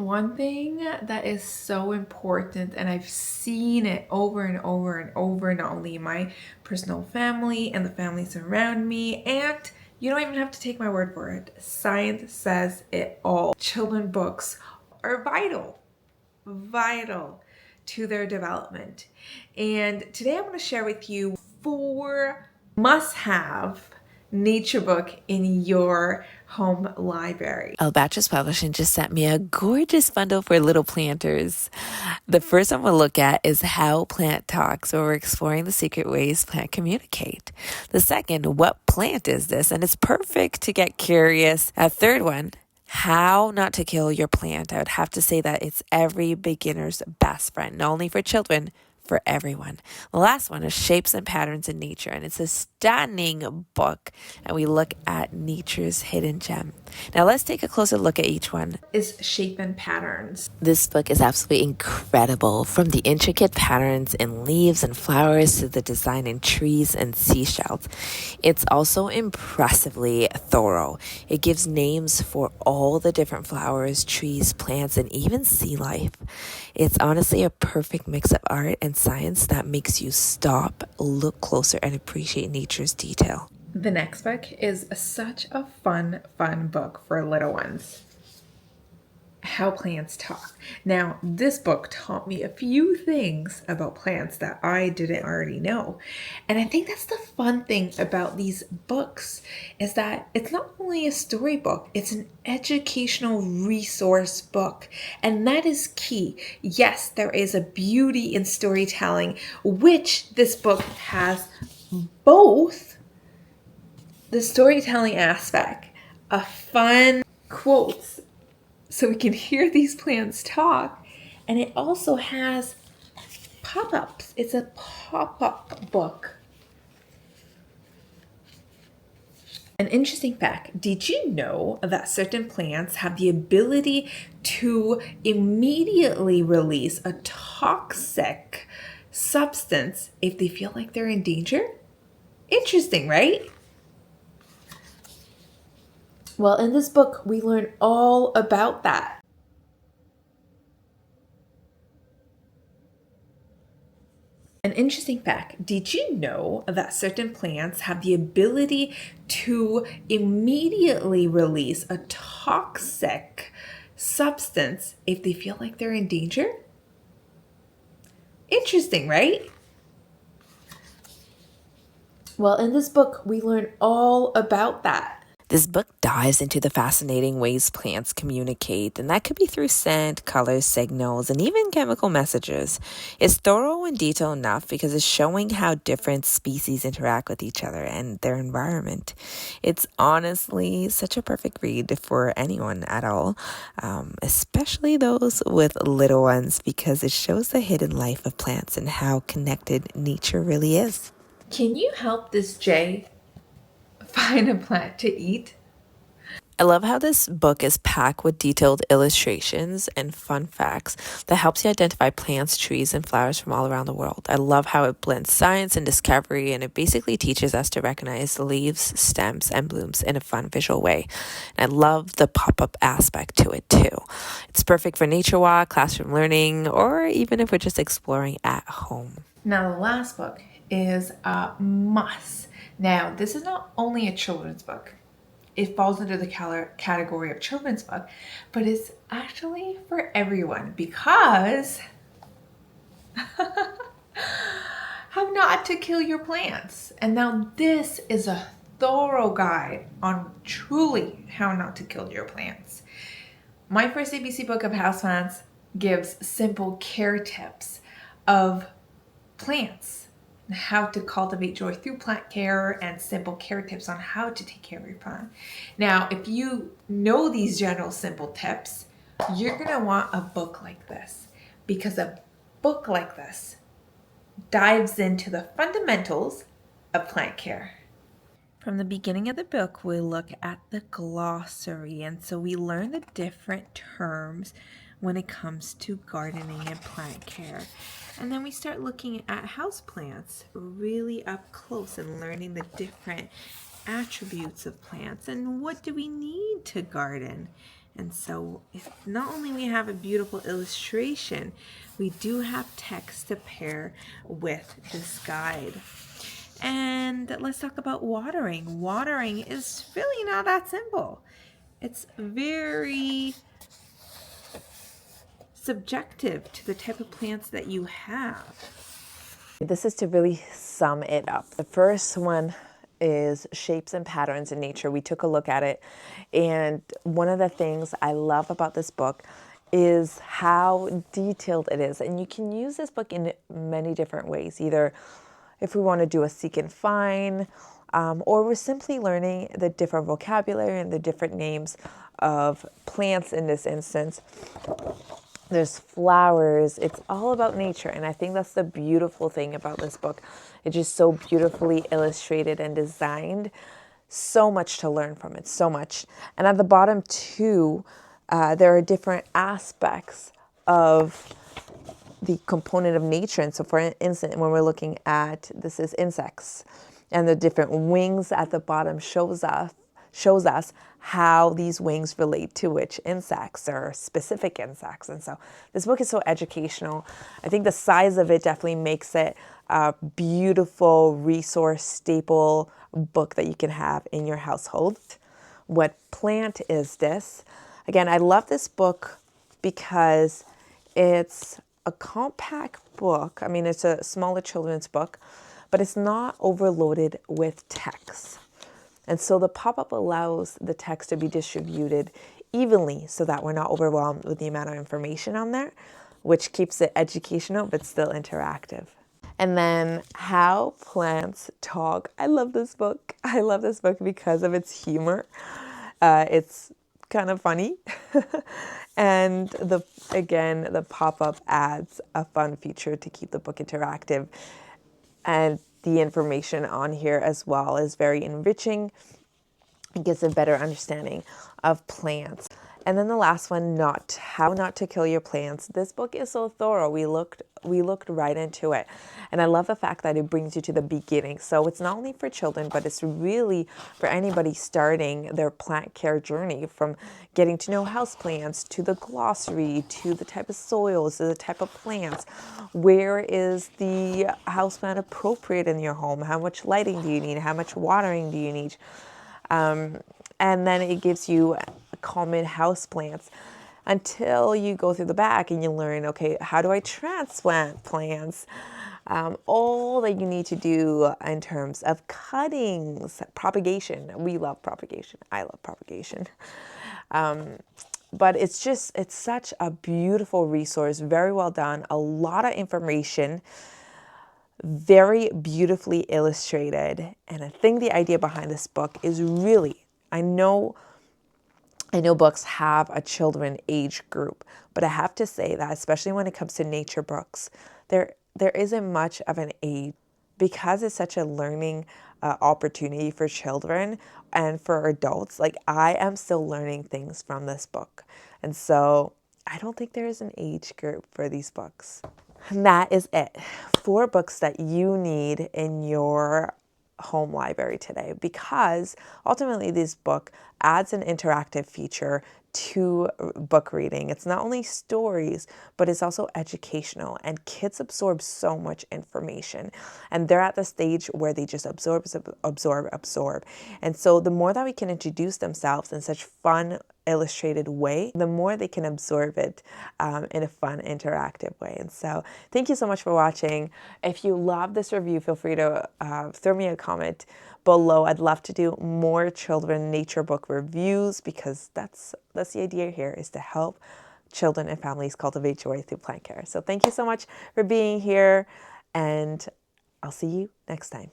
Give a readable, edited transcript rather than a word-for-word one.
One thing that is so important, and I've seen it over and over and over, not only in my personal family and the families around me, and you don't even have to take my word for it. Science says it all. Children books are vital to their development. And today I'm going to share with you 4 must-have nature book in your home library. Albatros Publishing just sent me a gorgeous bundle for little planters. The first one we'll look at is How Plant Talks, where we're exploring the secret ways plants communicate. The second, What Plant Is This? And it's perfect to get curious. A third one, How Not to Kill Your Plant. I would have to say that it's every beginner's best friend, not only for children, for everyone. The last one is Shapes and Patterns in Nature, and it's a stunning book, and we look at nature's hidden gem. Now let's take a closer look at each one. Is Shape and Patterns. This book is absolutely incredible, from the intricate patterns in leaves and flowers to the design in trees and seashells. It's also impressively thorough. It gives names for all the different flowers, trees, plants, and even sea life. It's honestly a perfect mix of art and science that makes you stop, look closer, and appreciate nature's detail. The next book is such a fun book for little ones. How Plants Talk. Now, this book taught me a few things about plants that I didn't already know. And I think that's the fun thing about these books, is that it's not only a storybook, it's an educational resource book. And that is key. Yes, there is a beauty in storytelling, which this book has both the storytelling aspect, a fun quotes, so we can hear these plants talk, and it also has pop-ups. It's a pop-up book. An interesting fact, did you know that certain plants have the ability to immediately release a toxic substance if they feel like they're in danger? Interesting, right? Well, in this book, we learn all about that. An interesting fact, did you know that certain plants have the ability to immediately release a toxic substance if they feel like they're in danger? Interesting, right? Well, in this book, we learn all about that. This book dives into the fascinating ways plants communicate, and that could be through scent, colors, signals, and even chemical messages. It's thorough and detailed enough because it's showing how different species interact with each other and their environment. It's honestly such a perfect read for anyone at all, especially those with little ones, because it shows the hidden life of plants and how connected nature really is. Can you help this Jay find a plant to eat? I love how this book is packed with detailed illustrations and fun facts that helps you identify plants, trees, and flowers from all around the world. I love how it blends science and discovery, and it basically teaches us to recognize the leaves, stems, and blooms in a fun visual way. And I love the pop-up aspect to it too. It's perfect for nature walk, classroom learning, or even if we're just exploring at home. Now, the last book is a must. Now, this is not only a children's book. It falls under the category of children's book, but it's actually for everyone, because how not to kill your plants. And now this is a thorough guide on truly how not to kill your plants. My first ABC book of Houseplants gives simple care tips of plants, how to cultivate joy through plant care, and simple care tips on how to take care of your plant. Now, if you know these general simple tips, you're going to want a book like this, because a book like this dives into the fundamentals of plant care. From the beginning of the book, we look at the glossary, and so we learn the different terms when it comes to gardening and plant care. And then we start looking at houseplants really up close and learning the different attributes of plants and what do we need to garden. And so not only we have a beautiful illustration, we do have text to pair with this guide. And let's talk about watering. Watering is really not that simple. It's very subjective to the type of plants that you have. This is to really sum it up. The first one is shapes and patterns in nature. We took a look at it, and one of the things I love about this book is how detailed it is. And you can use this book in many different ways, either if we want to do a seek and find, or we're simply learning the different vocabulary and the different names of plants in this instance. There's flowers. It's all about nature. And I think that's the beautiful thing about this book. It's just so beautifully illustrated and designed. So much to learn from it, so much. And at the bottom too, there are different aspects of the component of nature. And so for instance, when we're looking at, this is insects, and the different wings at the bottom shows us how these wings relate to which insects or specific insects. And so this book is so educational. I think the size of it definitely makes it a beautiful resource staple book that you can have in your household. What plant is this? Again, I love this book because it's a compact book. I mean, it's a smaller children's book, but it's not overloaded with text. And so the pop-up allows the text to be distributed evenly so that we're not overwhelmed with the amount of information on there, which keeps it educational but still interactive. And then How Plants Talk. I love this book. I love this book because of its humor. It's kind of funny. And the pop-up adds a fun feature to keep the book interactive. And the information on here as well is very enriching. It gives a better understanding of plants. And then the last one, How Not to Kill Your Plants. This book is so thorough. We looked right into it. And I love the fact that it brings you to the beginning. So it's not only for children, but it's really for anybody starting their plant care journey, from getting to know houseplants to the glossary, to the type of soils, to the type of plants. Where is the houseplant appropriate in your home? How much lighting do you need? How much watering do you need? And then it gives you common houseplants until you go through the back and you learn, okay, how do I transplant plants? All that you need to do in terms of cuttings, propagation. We love propagation. I love propagation. But it's such a beautiful resource, very well done, a lot of information, very beautifully illustrated. And I think the idea behind this book is really, I know books have a children age group, but I have to say that especially when it comes to nature books, there isn't much of an age, because it's such a learning opportunity for children and for adults. Like, I am still learning things from this book. And so I don't think there is an age group for these books. And that is it. 4 books that you need in your home library today, because ultimately this book adds an interactive feature to book reading. It's not only stories, but it's also educational, and kids absorb so much information, and they're at the stage where they just absorb. And so the more that we can introduce themselves in such fun, illustrated way, the more they can absorb it in a fun, interactive way. And so thank you so much for watching. If you love this review, feel free to throw me a comment below. I'd love to do more children nature book reviews, because that's the idea here, is to help children and families cultivate joy through plant care. So thank you so much for being here, and I'll see you next time.